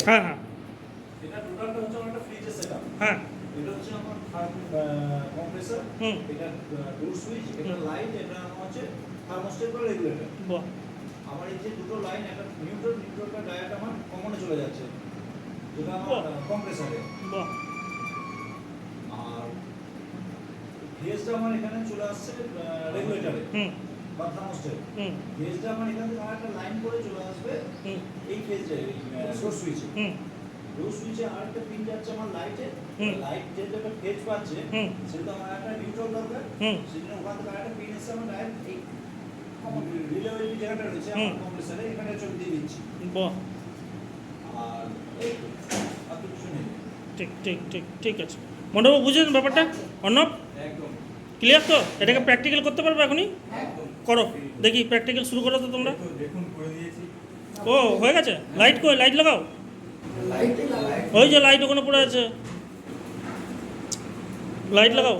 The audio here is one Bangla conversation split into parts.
হ্যাঁ হ্যাঁ এটা টোটালটা হচ্ছে আমার একটা ফ্রিজের সেটআপ। হ্যাঁ এটা হচ্ছে আমার কম্প্রেসর, হুম এটা ডোর সুইচ, এটা লাইট, এটা হচ্ছে থার্মোস্ট্যাট বা রেগুলেটর। বাহ আমার এই যে দুটো লাইন, একটা নিউট্রালটা ডায়োড আমার কমনে চলে যাচ্ছে, যেটা আমার কম্প্রেসরে। বাহ আর ফেজটা আমার এখানে চলে আসছে রেগুলেটরে হুম বা থার্মোস্ট্যাট। হুম ফেজটা আমার এখান থেকে আর একটা লাইন করে চলে আসবে হুম এই ফেজে, এই ডোর সুইচে। হুম ডোর সুইচে আর একটা পিন যাচ্ছে আমার লাইটে। হুম। লাইট যে একটা ফেজ পাচ্ছে, হুম। সেটা আমার একটা নিউট্রাল দরকার। হুম। সেজন্য ওখান থেকে আরেকটা পিন এসে আমার ডাইরেক্ট এই রিলে জায়গাটা রয়েছে আমার কম্প্রেসরে, এখানে চলে দিয়ে দিচ্ছি। বাহ আর এই তো, আর তো কিছু নেই। ঠিক ঠিক ঠিক ঠিক আছে মন্ডপ বুঝেছেন ব্যাপারটা অর্ণব একদম ক্লিয়ার তো এটাকে প্র্যাকটিক্যাল করতে পারবে এখনই একদম করো দেখি প্র্যাকটিক্যাল শুরু করো তো তোমরা দেখুন করে দিয়েছি। ও হয়ে গেছে লাইট কই লাইট লাগাও ওই যে লাইট ওখানে পড়ে আছে লাইট লাগাও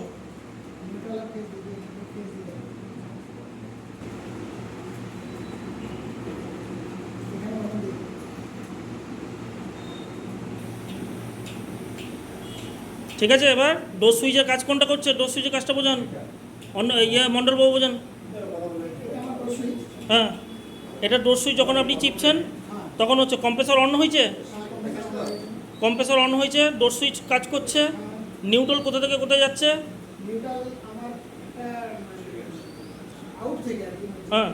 ঠিক আছে এবার ডোর সুইচের কাজ কোনটা করছে ডোর সুইচের কাজটা বোঝান অন্য মন্ডলবাবু বোঝান হ্যাঁ এটা ডোর সুইচ যখন আপনি চিপছেন তখন হচ্ছে কম্প্রেসর অন হয়েছে কম্প্রেসর অন হয়েছে ডোর সুইচ কাজ করছে নিউট্রাল কোথা থেকে কোথায় যাচ্ছে নিউট্রাল আমার আউট থেকে আর কি হ্যাঁ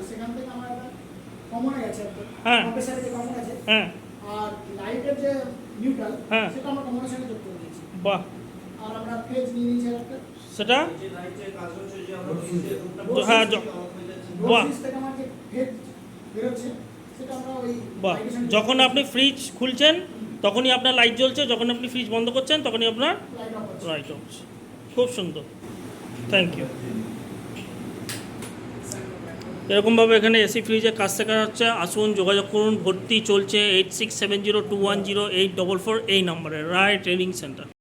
সেখান থেকে আমার একটা কমনে গেছে একটা হ্যাঁ কম্প্রেসারে যে কমন আছে হ্যাঁ আর লাইটের যে নিউট্রাল হ্যাঁ। সেটা আমরা কমনের সাথে যুক্ত করে দিয়েছি বাহ আর আমরা ফেজ নিয়ে নিয়েছি একটা সেটা এই যে লাইটের কাজ হচ্ছে যে আমরা হ্যাঁ, বাহ। ফ্রিজ থেকে আমার যে ফেজ বেরোচ্ছে সেটা আমরা ওই বাহ লাইটের সাথে যখন আপনি ফ্রিজ খুলছেন তখনই আপনার লাইট জ্বলছে যখন আপনি ফ্রিজ বন্ধ করছেন তখনই আপনার লাইট অফ হচ্ছে লাইট হচ্ছে খুব সুন্দর থ্যাংক ইউ এরকমভাবে এখানে এসি ফ্রিজের কাজ শেখা হচ্ছে আসুন যোগাযোগ করুন ভর্তি চলছে 8670210844 এই নম্বরে রায় ট্রেনিং সেন্টার।